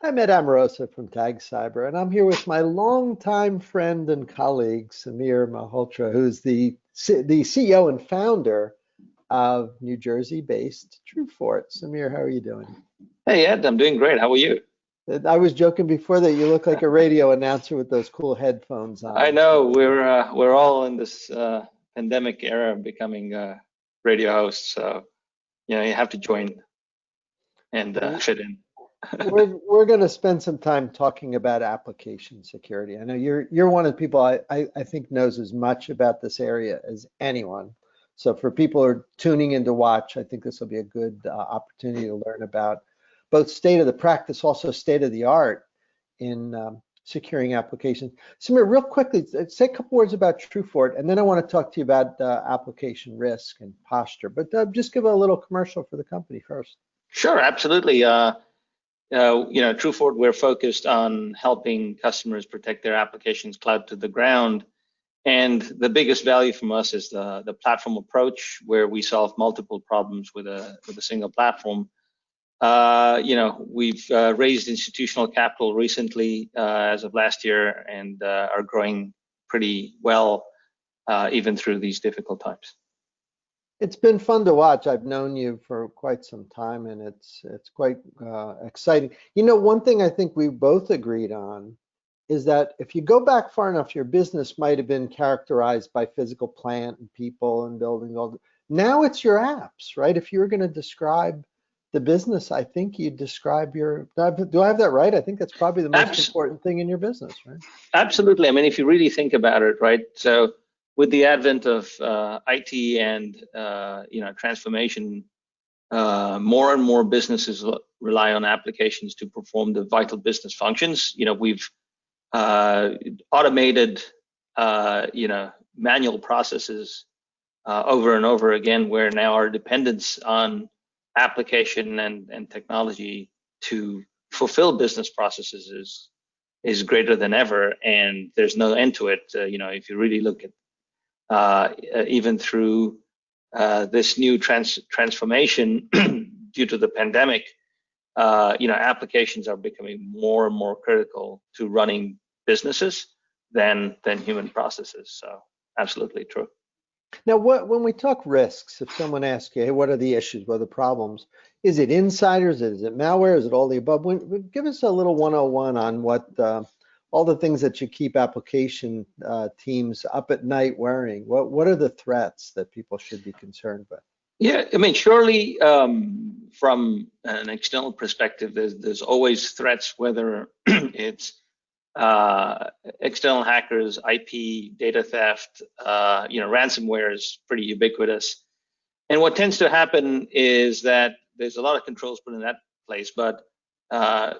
I'm Ed Amoroso from Tag Cyber, and I'm here with my longtime friend and colleague, Samir Malhotra, who's the CEO and founder of New Jersey-based TrueFort. Samir, how are you doing? Hey Ed, I'm doing great. How are you? I was joking before that you look like a radio announcer with those cool headphones I on. know So, we're all in this pandemic era becoming radio hosts, so you have to join and well, fit in. we're going to spend some time talking about application security. I know you're one of the people I think knows as much about this area as anyone. So for people who are tuning in to watch, I think this will be a good opportunity to learn about both state of the practice, also state of the art in securing applications. Samir, real quickly, say a couple words about TrueFort, and then I want to talk to you about application risk and posture. But just give a little commercial for the company first. Sure, absolutely. TrueFort, we're focused on helping customers protect their applications cloud to the ground. And the biggest value from us is the platform approach, where we solve multiple problems with a single platform. We've raised institutional capital recently as of last year and are growing pretty well even through these difficult times. It's been fun to watch. I've known you for quite some time, and it's quite exciting. You know, one thing I think we both agreed on is that if you go back far enough, your business might have been characterized by physical plant and people and building all. Now it's your apps, right? If you were going to describe the business, I think you'd describe your. Do I have that right? I think that's probably the most Abs important thing in your business, right? Absolutely. I mean, if you really think about it, right? So with the advent of IT and transformation, more and more businesses rely on applications to perform the vital business functions. We've automated, manual processes over and over again, where now our dependence on application and technology to fulfill business processes is greater than ever, and there's no end to it. If you really look at even through this new transformation due to the pandemic, applications are becoming more and more critical to running businesses than human processes. So absolutely true. Now, when we talk risks, if someone asks you, hey, what are the issues, what are the problems? Is it insiders? Is it malware? Is it all the above? Give us a little 101 on what all the things that you keep application teams up at night worrying. What are the threats that people should be concerned with? Yeah, I mean, surely from an external perspective, there's always threats, whether it's external hackers, IP, data theft, ransomware is pretty ubiquitous. And what tends to happen is that there's a lot of controls put in that place, but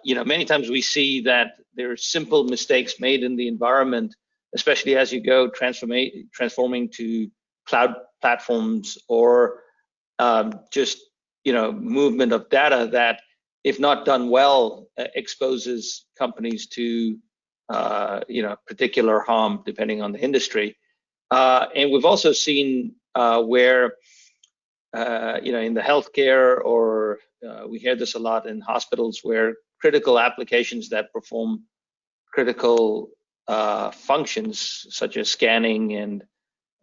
many times we see that there are simple mistakes made in the environment, especially as you go transforming to cloud platforms or just movement of data that, if not done well, exposes companies to particular harm depending on the industry. And we've also seen where in the healthcare, or we hear this a lot in hospitals, where critical applications that perform critical functions such as scanning and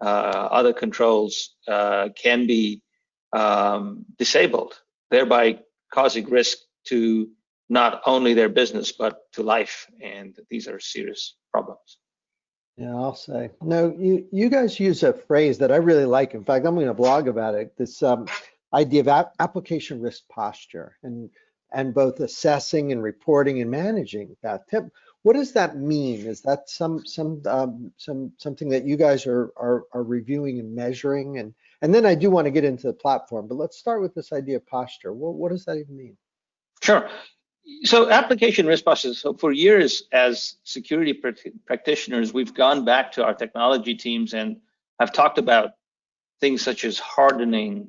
other controls can be disabled, thereby causing risk to not only their business but to life, and these are serious problems. Yeah, I'll say. No, you guys use a phrase that I really like. In fact, I'm going to blog about it. This idea of application risk posture, and both assessing and reporting and managing that. What does that mean? Is that something that you guys are reviewing and measuring? And then I do want to get into the platform, but let's start with this idea of posture. What does that even mean? Sure. So application risk posture. So for years, as security practitioners, we've gone back to our technology teams and have talked about things such as hardening,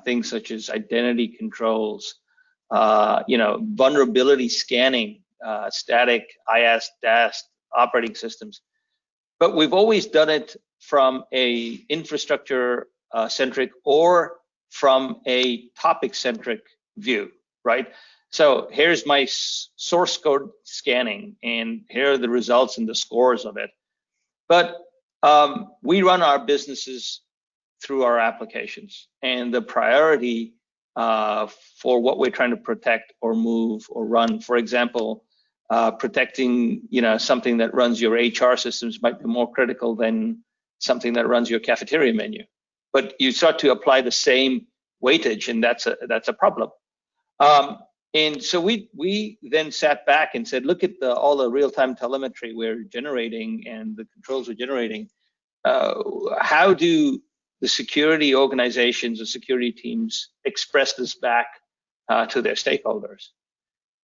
things such as identity controls, vulnerability scanning, static, IaaS, DAST operating systems. But we've always done it from a infrastructure centric or from a topic centric view, right? So here's my source code scanning, and here are the results and the scores of it. But we run our businesses through our applications, and the priority for what we're trying to protect or move or run, for example, protecting something that runs your HR systems might be more critical than something that runs your cafeteria menu. But you start to apply the same weightage, and that's a problem. And so we then sat back and said, look at all the real-time telemetry we're generating and the controls we're generating. How do the security organizations or security teams express this back to their stakeholders?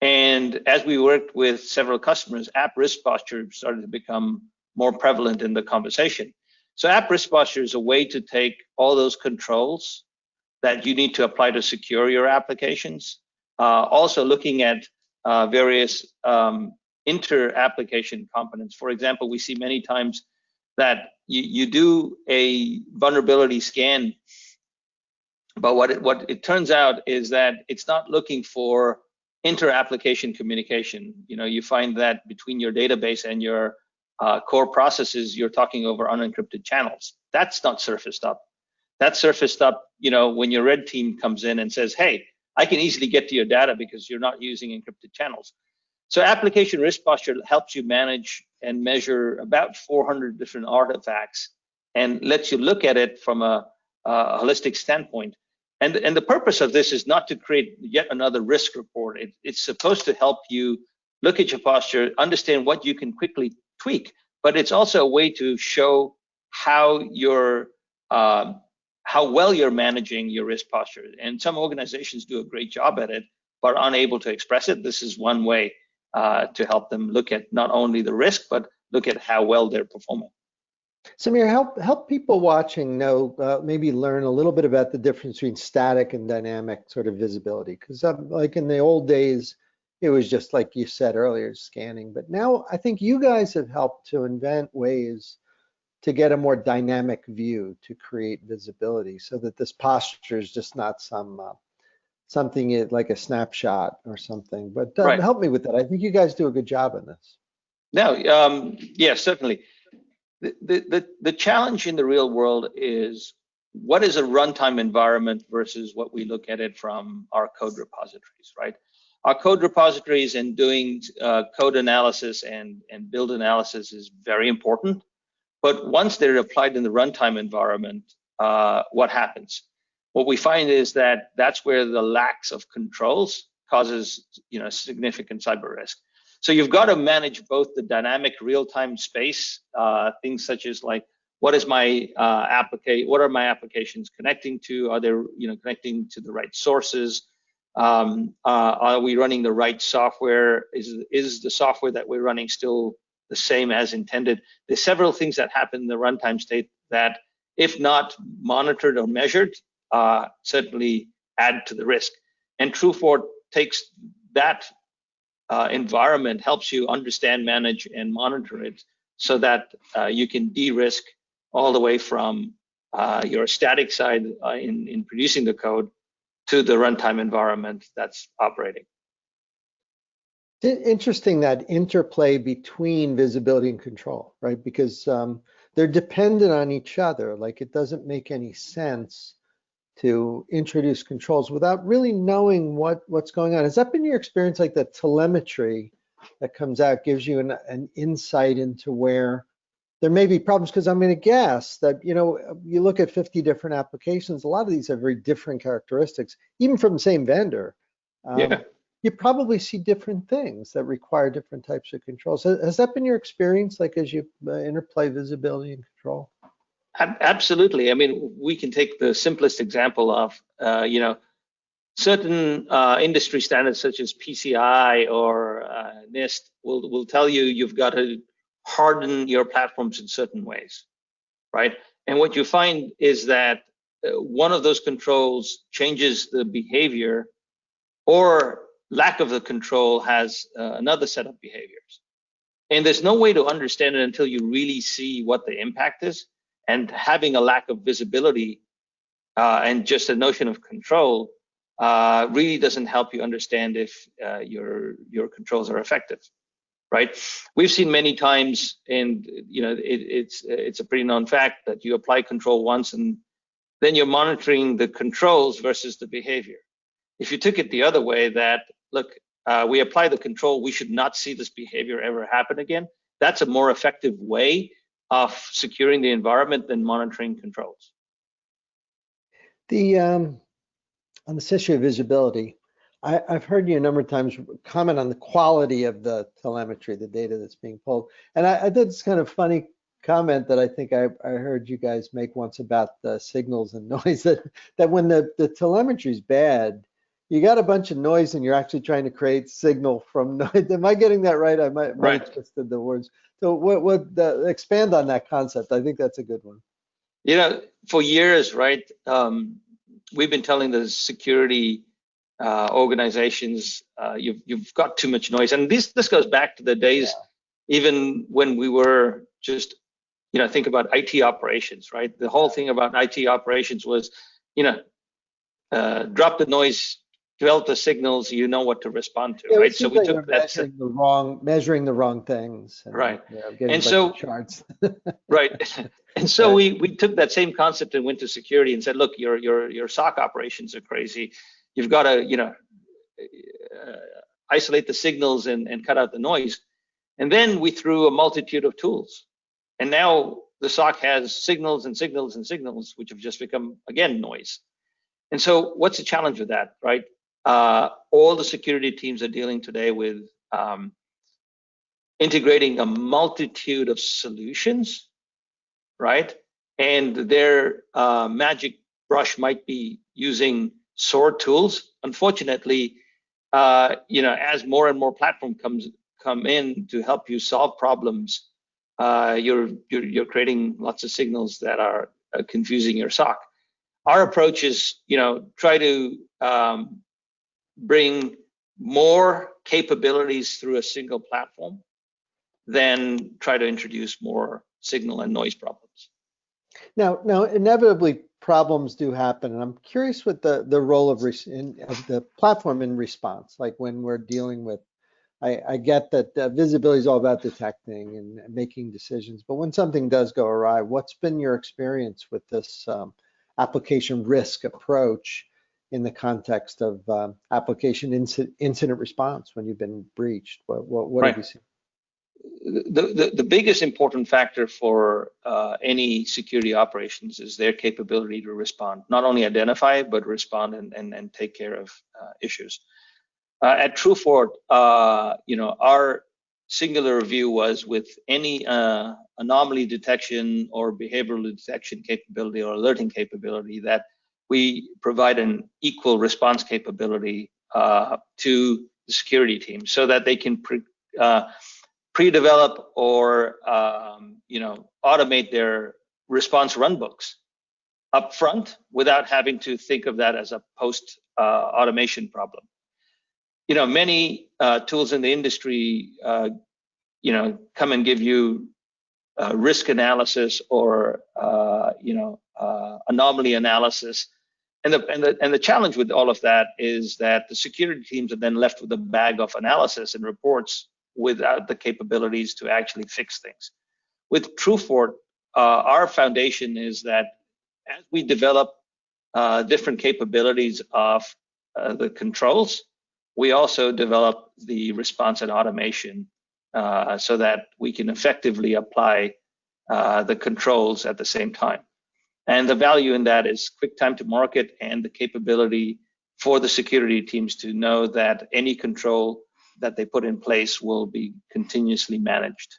And as we worked with several customers, app risk posture started to become more prevalent in the conversation. So app risk posture is a way to take all those controls that you need to apply to secure your applications, also looking at various inter-application components. For example, we see many times that you do a vulnerability scan, but what it turns out is that it's not looking for inter-application communication. You find that between your database and your core processes, you're talking over unencrypted channels. That's not surfaced up. That's surfaced up, when your red team comes in and says, hey, I can easily get to your data because you're not using encrypted channels. So application risk posture helps you manage and measure about 400 different artifacts and lets you look at it from a holistic standpoint. And the purpose of this is not to create yet another risk report. It's supposed to help you look at your posture, understand what you can quickly tweak, but it's also a way to show how well you're managing your risk posture. And some organizations do a great job at it, but are unable to express it. This is one way to help them look at not only the risk, but look at how well they're performing. Samir, help people watching know, maybe learn a little bit about the difference between static and dynamic sort of visibility. Because like in the old days, it was just like you said earlier, scanning. But now I think you guys have helped to invent ways to get a more dynamic view to create visibility, so that this posture is just not something like a snapshot or something. But Right. Help me with that. I think you guys do a good job in this. No, yeah, certainly. The challenge in the real world is what is a runtime environment versus what we look at it from our code repositories, right? Our code repositories and doing code analysis and build analysis is very important. But once they're applied in the runtime environment, what happens? What we find is that that's where the lacks of controls causes significant cyber risk. So you've got to manage both the dynamic real-time space, things such as like, what are my applications connecting to? Are they connecting to the right sources? Are we running the right software? Is the software that we're running still the same as intended? There's several things that happen in the runtime state that, if not monitored or measured, certainly add to the risk. And TrueFort takes that environment, helps you understand, manage, and monitor it so that you can de-risk all the way from your static side in producing the code to the runtime environment that's operating. Interesting, that interplay between visibility and control, right? Because they're dependent on each other. Like, it doesn't make any sense to introduce controls without really knowing what's going on. Has that been your experience? Like, the telemetry that comes out gives you an insight into where there may be problems? Because I'm going to guess that, you look at 50 different applications, a lot of these have very different characteristics, even from the same vendor. Yeah. You probably see different things that require different types of controls. Has that been your experience, like, as you interplay visibility and control? Absolutely. I mean, we can take the simplest example of, certain industry standards such as PCI or NIST will tell you you've got to harden your platforms in certain ways, right? And what you find is that one of those controls changes the behavior, or lack of the control has another set of behaviors. And there's no way to understand it until you really see what the impact is. And having a lack of visibility and just a notion of control really doesn't help you understand if your controls are effective, right? We've seen many times, and it's a pretty known fact that you apply control once and then you're monitoring the controls versus the behavior. If you took it the other way, that look, we apply the control, we should not see this behavior ever happen again. That's a more effective way of securing the environment than monitoring controls. On this issue of visibility, I've heard you a number of times comment on the quality of the telemetry, the data that's being pulled. And I did this kind of funny comment that I think I heard you guys make once about the signals and noise, that when the telemetry is bad, you got a bunch of noise and you're actually trying to create signal from noise. Am I getting that right? I might have twisted the words. So expand on that concept. I think that's a good one. For years, right, we've been telling the security organizations, you've got too much noise. And this goes back to the days, even when we were just, think about IT operations, right? The whole thing about IT operations was, drop the noise, develop the signals, you know what to respond to, right? So we took that measuring the wrong things, right? And so charts, right. And so we took that same concept and went to security and said, look, your SOC operations are crazy. You've got to, isolate the signals and cut out the noise. And then we threw a multitude of tools, and now the SOC has signals and signals and signals, which have just become again noise. And so what's the challenge with that, right? All the security teams are dealing today with integrating a multitude of solutions, right? And their magic brush might be using SOAR tools. Unfortunately, as more and more platform come in to help you solve problems, you're creating lots of signals that are confusing your SOC. Our approach is, try to bring more capabilities through a single platform than try to introduce more signal and noise problems. Now, inevitably, problems do happen, and I'm curious what the role of the platform in response, like when we're dealing with. I get that visibility is all about detecting and making decisions, but when something does go awry, what's been your experience with this application risk approach in the context of application incident response when you've been breached? What have you seen? The biggest important factor for any security operations is their capability to respond, not only identify, but respond and take care of issues. At TrueFort, our singular view was with any anomaly detection or behavioral detection capability or alerting capability, that we provide an equal response capability to the security team so that they can pre-develop or automate their response runbooks up front without having to think of that as a post automation problem. Many tools in the industry come and give you risk analysis or anomaly analysis, and the challenge with all of that is that the security teams are then left with a bag of analysis and reports without the capabilities to actually fix things. With TrueFort, our foundation is that as we develop different capabilities of the controls, we also develop the response and automation so that we can effectively apply the controls at the same time. And the value in that is quick time to market and the capability for the security teams to know that any control that they put in place will be continuously managed.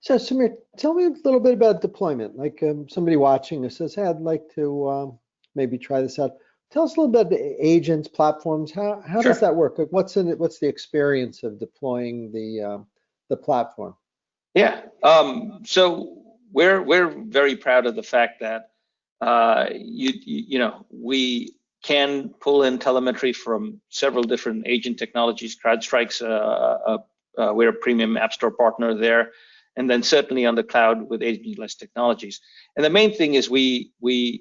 So Samir, tell me a little bit about deployment. Like somebody watching who says, hey, I'd like to maybe try this out. Tell us a little bit about the agents, platforms. How Sure. Does that work? Like what's in it? What's the experience of deploying the platform? Yeah. So we're very proud of the fact that we can pull in telemetry from several different agent technologies. CrowdStrike's we're a premium App Store partner there, and then certainly on the cloud with agentless technologies. And the main thing is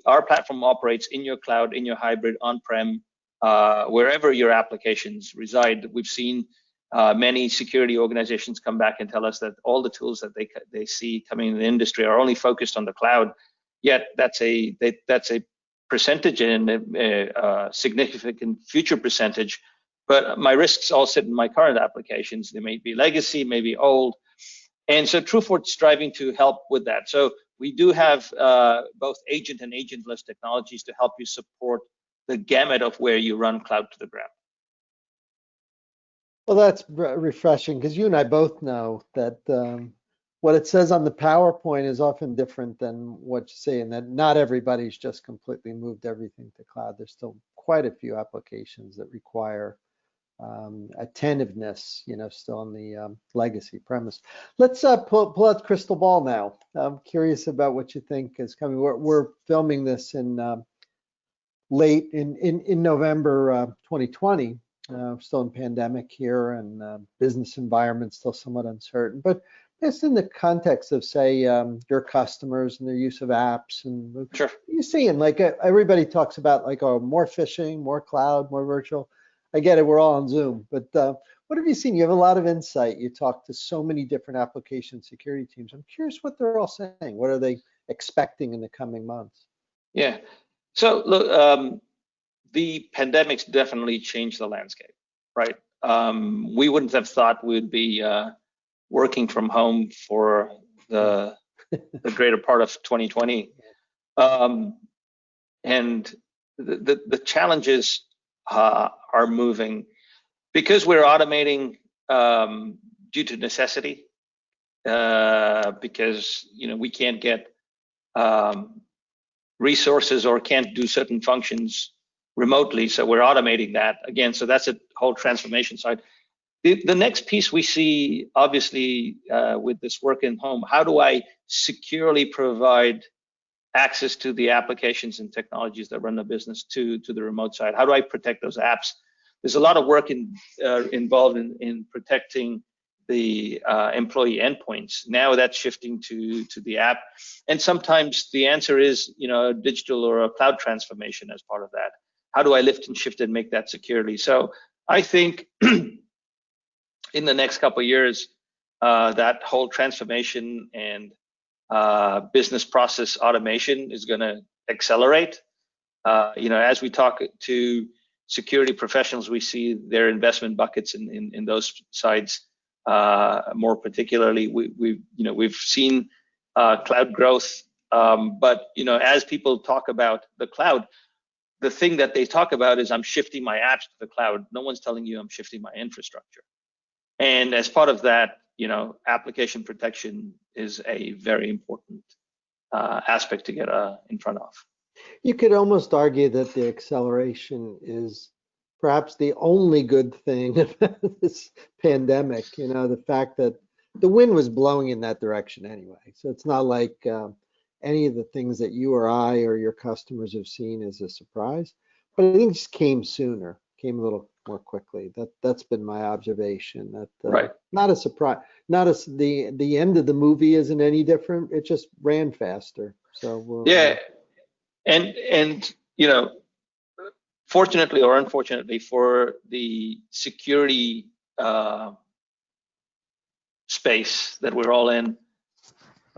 our platform operates in your cloud, in your hybrid, on-prem, wherever your applications reside. We've seen many security organizations come back and tell us that all the tools that they see coming in the industry are only focused on the cloud. Yet that's a percentage and a significant future percentage. But my risks all sit in my current applications. They may be legacy, maybe old. And so TrueFort's striving to help with that. So we do have both agent and agentless technologies to help you support the gamut of where you run cloud to the ground. Well, that's refreshing, because you and I both know that what it says on the PowerPoint is often different than what you say, and that not everybody's just completely moved everything to cloud. There's still quite a few applications that require attentiveness, still on the legacy premise. Let's pull out the crystal ball now. I'm curious about what you think is coming. We're filming this in late in November 2020. Still in pandemic here, and business environment still somewhat uncertain. But just in the context of, say, your customers and their use of apps, and sure. You're seeing, like, everybody talks about, like, more phishing, more cloud, more virtual. I get it, we're all on Zoom, but what have you seen? You have a lot of insight. You talk to so many different application security teams. I'm curious what they're all saying. What are they expecting in the coming months? Yeah. So look, the pandemic's definitely changed the landscape, right? We wouldn't have thought we'd be working from home for the greater part of 2020, and the challenges are moving because we're automating due to necessity, because we can't get resources or can't do certain functions remotely, so we're automating that again. So that's a whole transformation side. The next piece we see, obviously, with this work in home, how do I securely provide access to the applications and technologies that run the business to the remote side? How do I protect those apps? There's a lot of work involved in protecting the employee endpoints. Now that's shifting to the app, and sometimes the answer is a digital or a cloud transformation as part of that. How do I lift and shift and make that securely? So I think in the next couple of years, that whole transformation and business process automation is going to accelerate. As we talk to security professionals, we see their investment buckets in those sides. More particularly, we've seen cloud growth, but as people talk about the cloud, the thing that they talk about is, I'm shifting my apps to the cloud. No one's telling you I'm shifting my infrastructure. And as part of that, application protection is a very important aspect to get in front of. You could almost argue that the acceleration is perhaps the only good thing about this pandemic. The fact that the wind was blowing in that direction anyway. So it's not like any of the things that you or I or your customers have seen is a surprise, but I think it just came sooner, came a little more quickly. That's been my observation. That right. Not a surprise. Not as the end of the movie isn't any different. It just ran faster. So yeah, and fortunately or unfortunately for the security space that we're all in,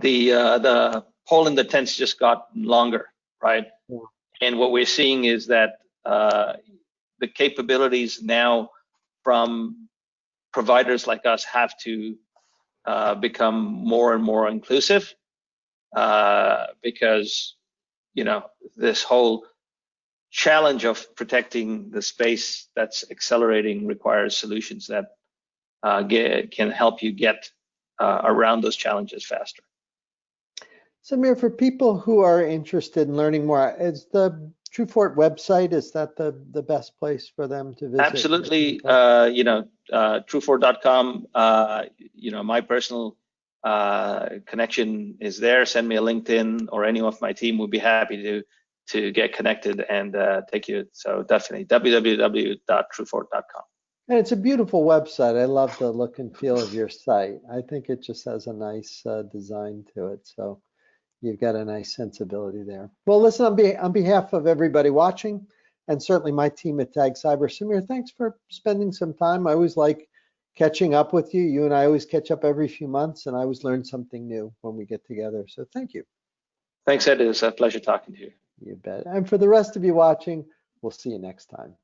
the pole in the tents just got longer, right? Yeah. And what we're seeing is that the capabilities now from providers like us have to become more and more inclusive, because this whole challenge of protecting the space that's accelerating requires solutions that can help you get around those challenges faster. Samir, for people who are interested in learning more, is the TrueFort website, is that the best place for them to visit? Absolutely. TrueFort.com. My personal connection is there. Send me a LinkedIn, or any of my team would be happy to get connected and take you. So definitely www.truefort.com. And it's a beautiful website. I love the look and feel of your site. I think it just has a nice design to it. So you've got a nice sensibility there. Well, listen, on behalf of everybody watching, and certainly my team at Tag Cyber, Samir, thanks for spending some time. I always like catching up with you. You and I always catch up every few months, and I always learn something new when we get together. So thank you. Thanks, Ed. It was a pleasure talking to you. You bet. And for the rest of you watching, we'll see you next time.